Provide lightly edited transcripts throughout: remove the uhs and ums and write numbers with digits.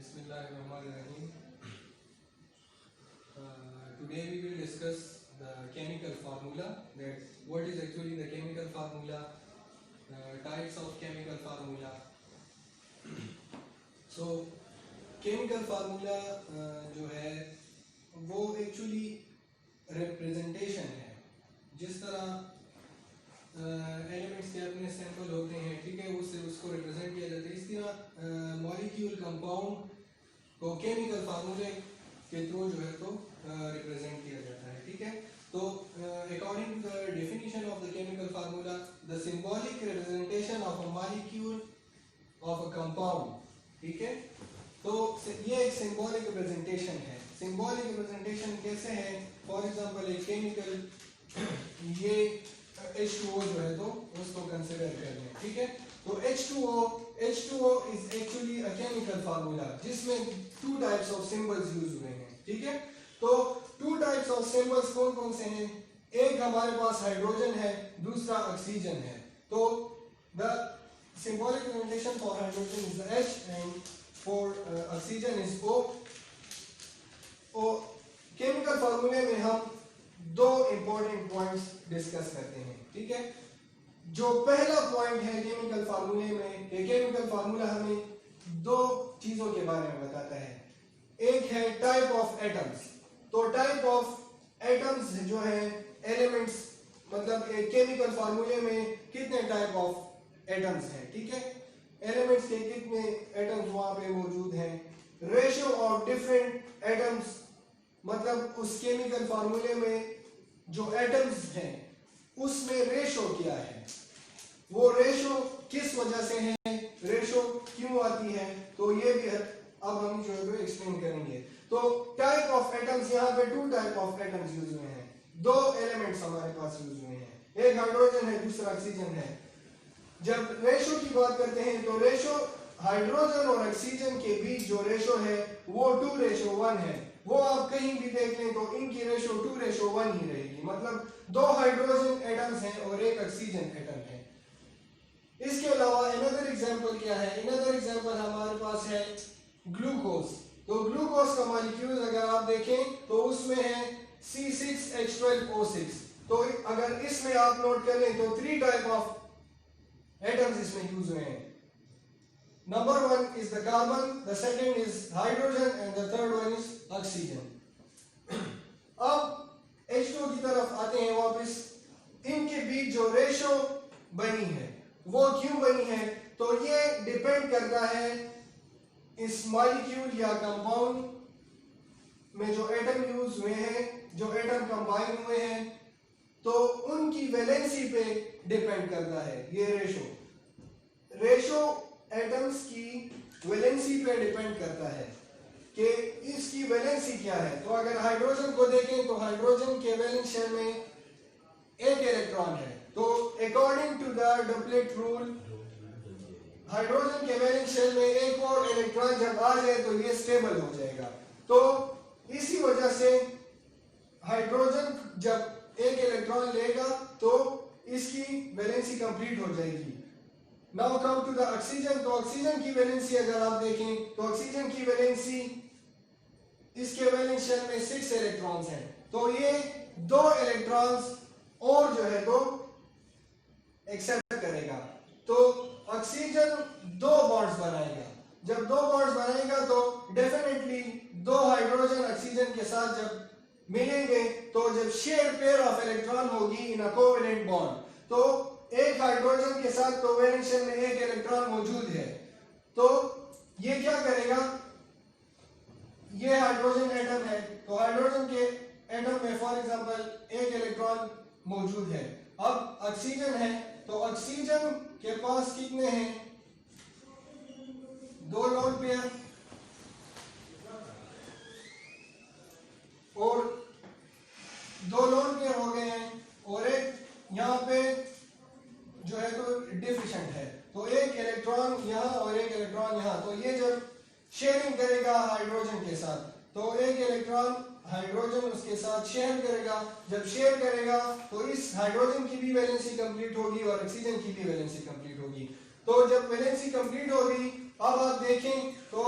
Bismillahirrahmanirrahim. Today we will discuss the chemical formula, that what is actually the chemical formula, types of chemical formula. So chemical formula जो है वो actually representation है. जिस तरह elements के अपने sample होते हैं, ठीक है, उससे उसको रिप्रेजेंट किया जाता है. इस तरह मॉलिक्यूल कंपाउंड को केमिकल फार्मूले के थ्रू जो है तो रिप्रेजेंट किया जाता है. ठीक है, तो according to the definition of the chemical formula, the symbolic representation of a molecule of a compound. ठीक है, तो ये एक सिंबॉलिक रिप्रेजेंटेशन है. सिंबॉलिक रिप्रेजेंटेशन कैसे है? फॉर एग्जांपल एक केमिकल ये H2O जो है तो उसको कंसिडर कर लें. ठीक है, तो H2O is actually a chemical formula जिसमें two types of symbols use हुए हैं. ठीक है, तो टू टाइप्स ऑफ सिंबल्स कौन कौन से हैं? एक हमारे पास हाइड्रोजन है, दूसरा ऑक्सीजन है. तो the symbolic representation for hydrogen is H and for oxygen is O. Chemical फार्मूले में हम दो इंपॉर्टेंट पॉइंट्स डिस्कस करते हैं. ठीक है, जो पहला पॉइंट है केमिकल फार्मूले में, ये केमिकल फार्मूला हमें दो चीजों के बारे में बताता है. एक है टाइप ऑफ एटम्स. तो टाइप ऑफ एटम्स जो है एलिमेंट्स, मतलब एक केमिकल फार्मूले में कितने टाइप ऑफ एटम्स हैं. ठीक है, एलिमेंट्स के कितने एटम्स वहां पे मौजूद हैं. रेशियो ऑफ डिफरेंट एटम्स, मतलब उस केमिकल फार्मूले में जो एटम्स हैं उसमें रेशो क्या है, वो रेशो किस वजह से है, रेशो क्यों आती है, तो ये भी अब हम जो है एक्सप्लेन करेंगे. तो टाइप ऑफ एटम्स, यहाँ पे two type of atoms use हुए हैं. दो एलिमेंट्स हमारे पास यूज हुए हैं, एक हाइड्रोजन है, दूसरा ऑक्सीजन है. जब रेशो की बात करते हैं तो रेशो हाइड्रोजन और ऑक्सीजन के बीच जो रेशो है वो 2:1 है. वो आप कहीं भी देख लें तो इनकी रेशो 2:1 ही रहेगी. मतलब दो हाइड्रोजन एटम्स हैं और एक ऑक्सीजन एटम है. इसके अलावा अनदर एग्जांपल क्या है? अनदर एग्जांपल हमारे पास है ग्लूकोज. तो ग्लूकोज का मॉलिक्यूल अगर आप देखें तो उसमें है C6H12O6. तो अगर इसमें आप नोट कर लें तो 3 टाइप ऑफ एटम्स इसमें यूज हुए हैं. Number 1 is the carbon, the second is hydrogen and the third one is oxygen. अब H2O की तरफ आते हैं वापस. इनके बीच जो रेशो बनी है वो क्यों बनी है? तो ये डिपेंड करता है इस मॉलिक्यूल या कंपाउंड में जो एटम यूज हुए हैं, जो एटम कंबाइन हुए हैं, तो उनकी वैलेंसी पे डिपेंड करता है ये रेशो एटम्स की वैलेंसी पे डिपेंड करता है कि इसकी वैलेंसी क्या है. तो अगर हाइड्रोजन को देखें तो हाइड्रोजन के वैलेंस शेल में एक इलेक्ट्रॉन है. तो according to the duplet rule hydrogen के वैलेंस शेल में एक और इलेक्ट्रॉन जब आ जाए तो ये स्टेबल हो जाएगा. तो इसी वजह से हाइड्रोजन जब एक इलेक्ट्रॉन लेगा तो इसकी वैलेंसी कंप्लीट हो जाएगी. Now come to the oxygen. तो ऑक्सीजन की वैलेंसी अगर आप देखें तो ऑक्सीजन की वैलेंसी, इसके वैलेंस शेल में 6 इलेक्ट्रॉन्स हैं. तो ये 2 इलेक्ट्रॉन्स और जो है तो एक्सेप्ट करेगा. तो ऑक्सीजन 2 बॉन्ड्स बनाएगा. जब 2 बॉन्ड्स बनाएगा तो डेफिनेटली 2 हाइड्रोजन ऑक्सीजन के साथ जब मिलेंगे तो जब शेयर पेयर ऑफ इलेक्ट्रॉन होगी इन अ कोवेलेंट बॉन्ड, तो एक हाइड्रोजन के साथ तो वैलेंस शेल में एक इलेक्ट्रॉन मौजूद है. तो ये क्या करेगा? ये हाइड्रोजन एटम है, तो हाइड्रोजन के एटम में फॉर एग्जांपल एक इलेक्ट्रॉन मौजूद है. अब ऑक्सीजन है, तो ऑक्सीजन के पास कितने हैं? 2 लोन पेयर और 2 लोन पेयर हो गए हैं, और एक यहाँ पे जो है तो डिफिशिएंट है. तो एक इलेक्ट्रॉन यहाँ और एक इलेक्ट्रॉन यहाँ. तो ये जब शेयरिंग करेगा हाइड्रोजन के साथ, तो एक इलेक्ट्रॉन हाइड्रोजन उसके साथ शेयर करेगा. जब शेयर करेगा तो इस हाइड्रोजन की भी वैलेंसी कंप्लीट होगी और ऑक्सीजन की भी वैलेंसी कंप्लीट होगी. तो जब वैलेंसी कंप्लीट होगी, अब आप देखें तो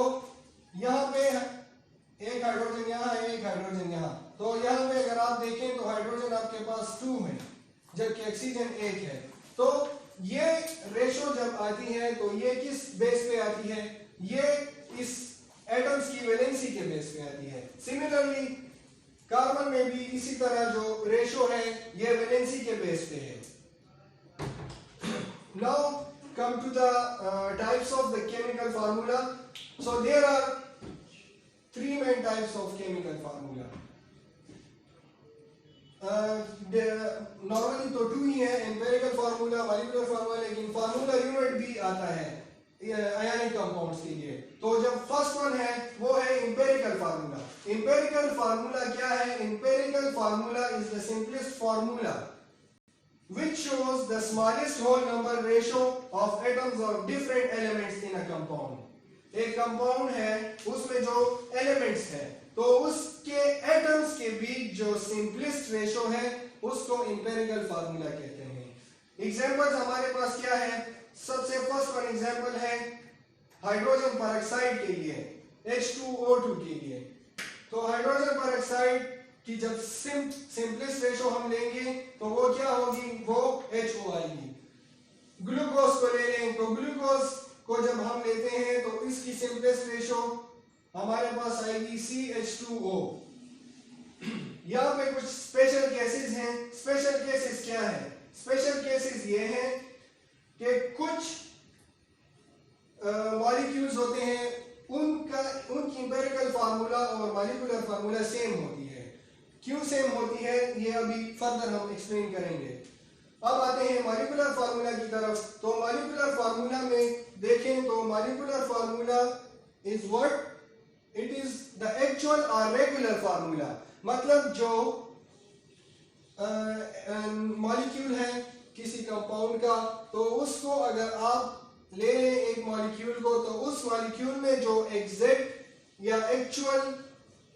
जबकि ऑक्सीजन 1 है। तो ये रेशो जब आती है तो ये किस बेस पे आती है? ये इस एटम्स की वैलेंसी के बेस पे आती है। सिमिलरली कार्बन में भी इसी तरह जो रेशो है ये वैलेंसी के बेस पे है। Now come to the types of the chemical formula. So there are three main types of chemical formula. Normally तो टू ही है, एम्पिरिकल फार्मूला, मॉलिक्यूलर फार्मूला, लेकिन फार्मूला यूनिट भी आता है आयनिक कंपाउंड्स के लिए। तो जब फर्स्ट वन है वो है एम्पिरिकल फार्मूला। एम्पिरिकल फार्मूला क्या है? Empirical formula is the simplest formula which shows the smallest whole number ratio of atoms of different elements in a compound. एक कंपाउंड है उसमें जो एलिमेंट्स है तो उसके एटम्स के बीच जो सिंपलेस्ट रेशो है उसको एम्पिरिकल फार्मूला कहते हैं। एग्जांपल्स हमारे पास क्या है? सबसे फर्स्ट वन एग्जांपल है हाइड्रोजन पेरोक्साइड के लिए, H2O2 के लिए। तो हाइड्रोजन पेरोक्साइड कि जब सिंपलेस्ट रेशो हम लेंगे तो वो क्या होगी? वो HO आएगी। ग्लूकोज को ले लें तो ग्लूकोज को जब हम लेते हैं तो इसकी सिंपलेस्ट रेशो हमारे पास आएगी CH2O। यहाँ पे कुछ स्पेशल केसेस हैं। स्पेशल केसेस क्या है? स्पेशल केसेस ये हैं कि कुछ मॉलिक्यूल्स होते हैं उनकी एम्पिरिकल फार्मूला और मॉलिक्यूलर फार्मूला सेम होती है। क्यों सेम होती है ये अभी फर्दर हम एक्सप्लेन करेंगे। अब आते हैं मॉलिक्यूलर फार्मूला की तरफ। तो मॉलिक्यूलर फार्मूला में देखें तो molecular formula is what? It is the actual और रेगुलर फार्मूला। मतलब जो मॉलिक्यूल है किसी कंपाउंड का तो उसको अगर आप ले लें एक मॉलिक्यूल को तो उस मॉलिक्यूल में जो एग्जैक्ट या एक्चुअल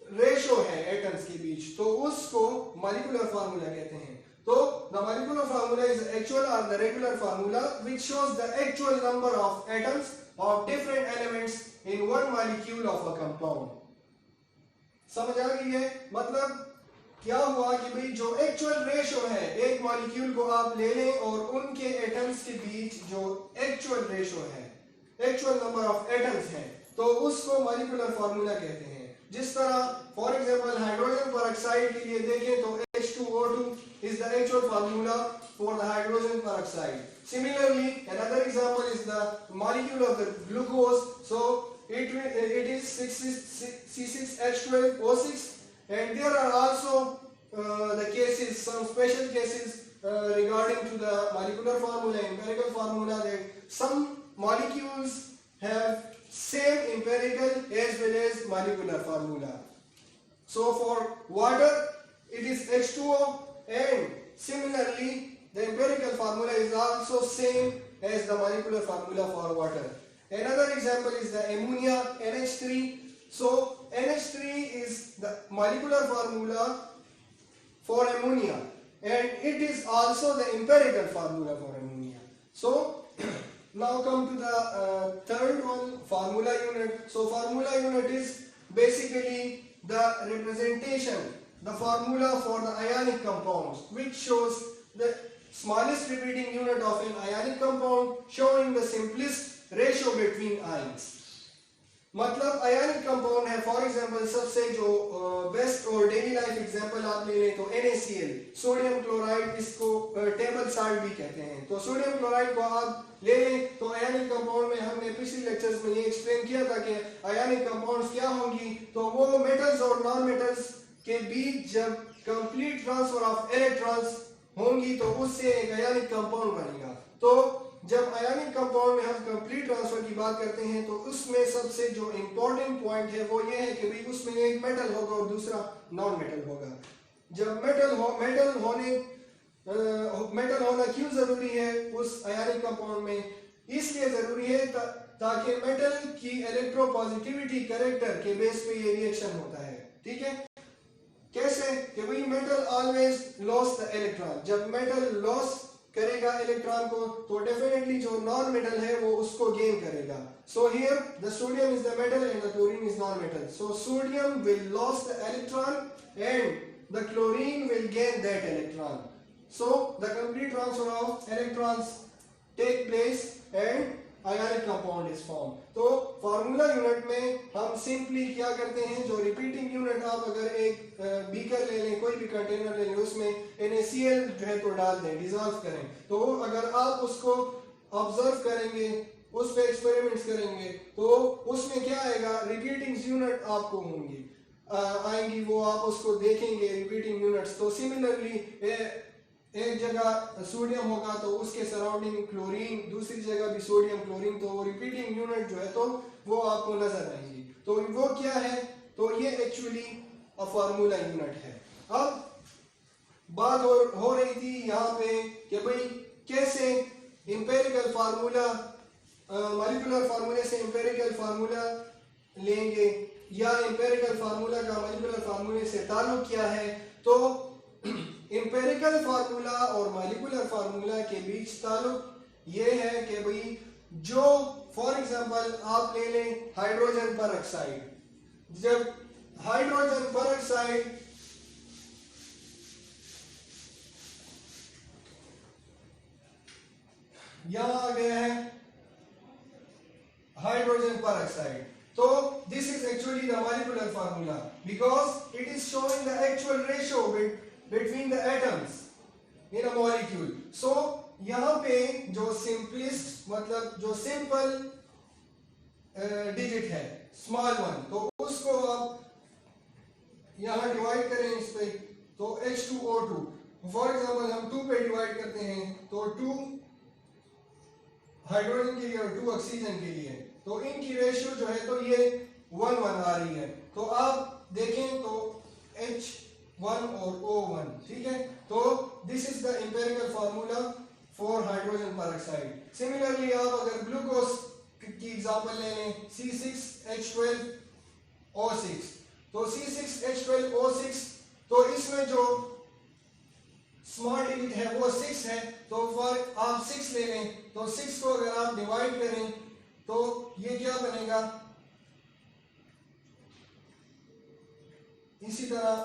रेशो है एटम्स के बीच तो उसको मॉलिक्यूलर फार्मूला कहते हैं। तो the molecular formula is actual और the regular formula which shows the actual number of atoms of different elements in one molecule of a compound. समझ आ गई है? मतलब क्या हुआ कि भाई जो एक्चुअल रेशो है एक मॉलिक्यूल को आप ले लें और उनके एटम्स के बीच जो एक्चुअल रेशो है, एक्चुअल नंबर ऑफ एटम्स है तो उसको मॉलिक्यूलर फार्मूला कहते हैं। जिस तरह फॉर एग्जांपल हाइड्रोजन पेरोक्साइड के लिए देखें तो H2O2 is the actual formula for the hydrogen peroxide. Similarly, another example is the molecule of the glucose. So it is C6H12O6, and there are also the cases, some special cases regarding to the molecular formula, empirical formula, that some molecules have same empirical as well as molecular formula. So for water it is H2O, and similarly the empirical formula is also same as the molecular formula for water. Another example is the ammonia, NH3. So NH3 is the molecular formula for ammonia and it is also the empirical formula for ammonia. So now come to the third one, formula unit. So formula unit is basically the representation, the formula for the ionic compounds, which shows the smallest repeating unit of an ionic compound, showing the simplest ratio between ions. मतलब ionic compound है for example सबसे जो best और daily life example आप ले लें तो NaCl, sodium chloride, इसको टेबल साल्ट भी कहते हैं। तो सोडियम क्लोराइड को आप ले लें तो आयनिक कंपाउंड में हमने पिछले लेक्चर्स में ये एक्सप्लेन किया था कि आयनिक कंपाउंड्स क्या होंगी। तो वो मेटल्स और नॉन मेटल्स के बीच जब कंप्लीट ट्रांसफर ऑफ इलेक्ट्रॉन्स होंगी तो उससे एक आयनिक कंपाउंड बनेगा। तो जब आयनिक कंपाउंड में हम कंप्लीट ट्रांसफर की बात करते हैं तो उसमें सबसे जो इंपॉर्टेंट पॉइंट है वो ये है कि भाई उसमें एक मेटल होगा और दूसरा नॉन मेटल होगा। जब मेटल होना क्यों जरूरी है उस आयनिक कंपाउंड में? इसलिए जरूरी है ताकि मेटल की इलेक्ट्रोपॉजिटिविटी कैरेक्टर के बेस पे ये रिएक्शन होता है। ठीक है, कैसे? कि भाई metal always loss the electron. जब मेटल लॉस करेगा इलेक्ट्रॉन को तो डेफिनेटली जो नॉन मेटल है वो उसको गेन करेगा। So here the sodium is the metal and the chlorine is non metal. So sodium will loss the electron and the chlorine will gain that electron. So the complete transfer of electrons take place and ionic compound is formed. तो formula unit में हम simply क्या करते हैं, जो repeating unit आप अगर एक बीकर ले लें, कोई भी कंटेनर ले लें, उसमें NaCl जो है तो डाल दें, डिसॉल्व करें, तो अगर आप उसको ऑब्जर्व करेंगे, उस पे एक्सपेरिमेंट्स करेंगे, तो उसमें क्या आएगा, रिपीटिंग यूनिट आपको होंगी आएंगी, वो आप उसको देखेंगे रिपीटिंग यूनिट्स। तो सिमिलरली एक जगह सोडियम होगा तो उसके सराउंडिंग क्लोरीन, दूसरी जगह भी सोडियम क्लोरीन, तो वो रिपीटिंग यूनिट जो है तो वो आपको नजर आएंगी। तो वो क्या है, तो ये एक्चुअली फार्मूला यूनिट है। अब बात हो रही थी यहाँ पे कि भाई कैसे इंपेरिकल फार्मूला, मॉलिक्यूलर फार्मूले से इंपेरिकल फार्मूला लेंगे, या इंपेरिकल फार्मूला का मॉलिक्यूलर फार्मूले से ताल्लुक क्या है। तो इंपेरिकल फार्मूला और मॉलिक्यूलर फार्मूला के बीच ताल्लुक ये है कि भाई जो फॉर एग्जांपल आप ले लें हाइड्रोजन परऑक्साइड, जब हाइड्रोजन परऑक्साइड यहां आ गया है हाइड्रोजन परऑक्साइड, तो this is actually the molecular formula because it is showing the actual ratio between the atoms in a molecule. So यहाँ पे जो सिंपलिस्ट मतलब जो सिंपल डिजिट है स्मॉल वन, तो उसको आप यहाँ डिवाइड करें इस पे, तो H2O2 फॉर एग्जांपल हम 2 पे डिवाइड करते हैं, तो 2 हाइड्रोजन के लिए और 2 ऑक्सीजन के लिए, तो इनकी रेशियो जो है तो ये 1:1 आ रही है। तो आप देखें तो H1 और O1, ठीक है, तो this is the empirical formula for hydrogen peroxide. Similarly आप अगर ग्लूकोज की एग्जांपल ले लें C6H12O6, तो C6H12O6, तो इसमें जो स्मॉल डिजिट है वो 6 है, तो फॉर आप 6 ले लें, तो 6 को अगर आप डिवाइड करें तो ये क्या बनेगा, इसी तरह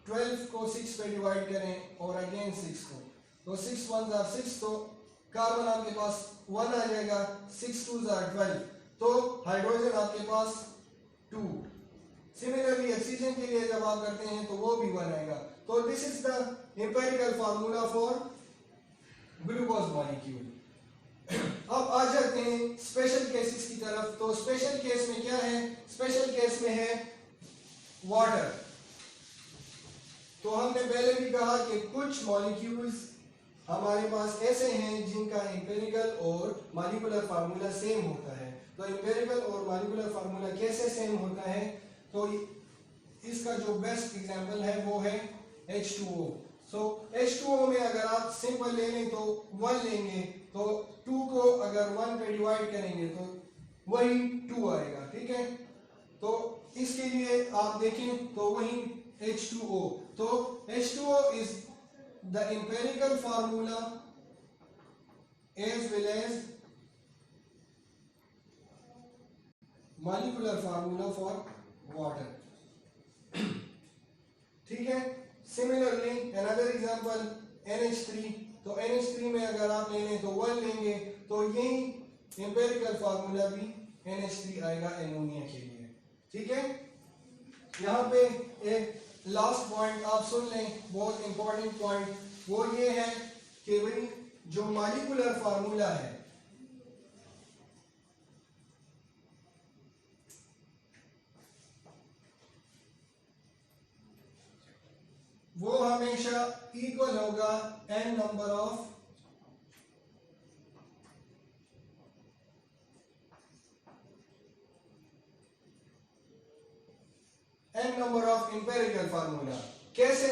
12 को 6 पे डिवाइड करें और अगेन 6 को, तो 6 1s are 6, तो कार्बन आपके पास 1 आ जाएगा, 6 2s are 12, तो हाइड्रोजन आपके पास 2। सिमिलरली ऑक्सीजन के लिए जब आप करते हैं तो वो भी 1 आएगा। तो this is the empirical formula for glucose molecule. अब आ जाते हैं स्पेशल केसेस की तरफ। तो स्पेशल केस में क्या है, स्पेशल केस में है वाटर। तो हमने पहले भी कहा कि कुछ मॉलिक्यूल्स हमारे पास ऐसे हैं जिनका एम्पिरिकल और मॉलिक्यूलर फार्मूला सेम होता है। तो एम्पिरिकल और मॉलिक्यूलर फार्मूला कैसे सेम होता है, तो इसका जो बेस्ट एग्जांपल है वो है H2O। सो H2O में अगर आप सिंपल ले लें तो 1 लेंगे, तो 2 को अगर 1 पे डिवाइड करेंगे तो वही 2 आएगा, ठीक है। तो इसके लिए आप देखें तो वही H2O, तो H2O is the empirical formula as well as molecular formula for water, ठीक है। सिमिलरली अनदर एग्जांपल NH3, तो NH3 में अगर आप ले लें तो 1 लेंगे, तो यही एम्पिरिकल फार्मूला भी NH3 आएगा एमोनिया के लिए, ठीक है। यहाँ पे एक लास्ट पॉइंट आप सुन लें, बहुत इंपॉर्टेंट पॉइंट, वो ये है कि भाई जो मॉलिक्यूलर फार्मूला है वो हमेशा इक्वल होगा n number of empirical formula. कैसे,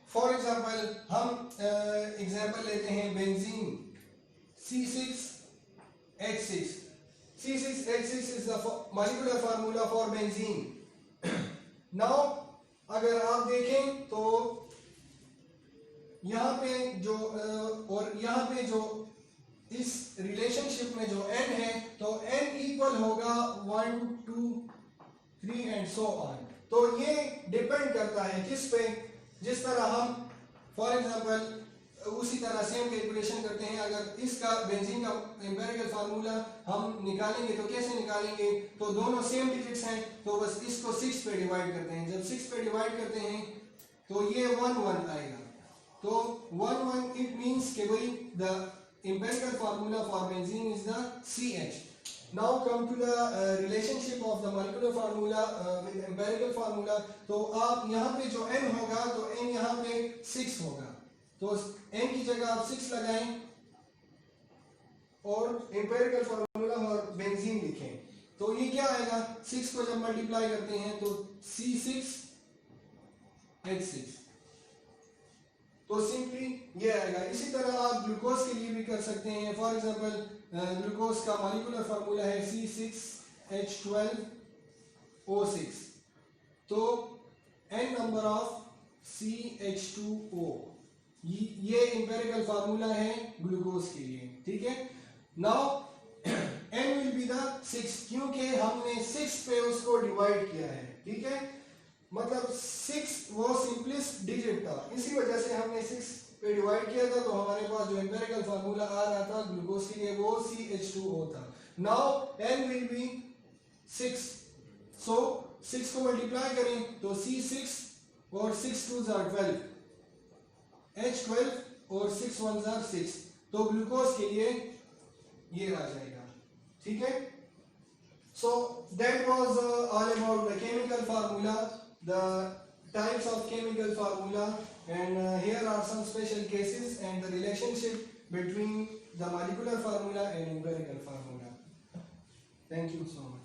फॉर एग्जांपल हम एग्जांपल लेते हैं benzene C6H6। C6H6 is the molecular formula for benzene। Now अगर आप देखें तो यहाँ पे जो और यहाँ पे जो इस रिलेशनशिप में जो n है, तो n इक्वल होगा 1 2 3 एंड सो ऑन। तो ये डिपेंड करता है किस पे, जिस तरह हम फॉर एग्जांपल उसी तरह सेम कैलकुलेशन करते हैं। अगर इसका बेंजीन का एम्पिरिकल फार्मूला हम निकालेंगे तो कैसे निकालेंगे, तो दोनों सेम डिजिट्स हैं तो बस इसको 6 पे डिवाइड करते हैं। जब 6 पे डिवाइड करते हैं तो ये 1 1 आएगा, तो 1 1 इट मींस कि भाई the empirical formula for benzene is the CH। Now come to the relationship of the molecular formula with empirical formula। तो आप यहाँ पे जो n होगा तो n यहाँ पे 6 होगा, तो n की जगह आप 6 लगाएं और एम्पिरिकल फार्मूला और बेंजीन लिखें, तो ये क्या आएगा, 6 को जब मल्टीप्लाई करते हैं तो C6H6, तो सिंपली ये आएगा। इसी तरह आप ग्लूकोज के लिए भी कर सकते हैं। फॉर एग्जांपल ग्लूकोज का मॉलिक्यूलर फार्मूला है C6H12O6, तो n नंबर ऑफ CH2O, ये एम्पिरिकल फार्मूला है ग्लूकोज के लिए, ठीक है। Now n will be the 6, क्योंकि हमने 6 पे उसको डिवाइड किया है, ठीक है, मतलब 6 वो सिंपलेस्ट डिजिट था, इसी वजह से हमने 6 पे डिवाइड किया था, तो हमारे पास जो एम्पिरिकल फार्मूला आ रहा था ग्लूकोज के लिए वो CH2O था। नाउ n विल बी 6, सो 6 को मल्टीप्लाई करें तो C6 और 6 2s are 12, H12 और 6 1s are 6, तो ग्लूकोज के लिए ये आ जाएगा, ठीक है। So that was all about the chemical formula, the types of chemical formula, and here are some special cases and the relationship between the molecular formula and empirical formula. Thank you so much.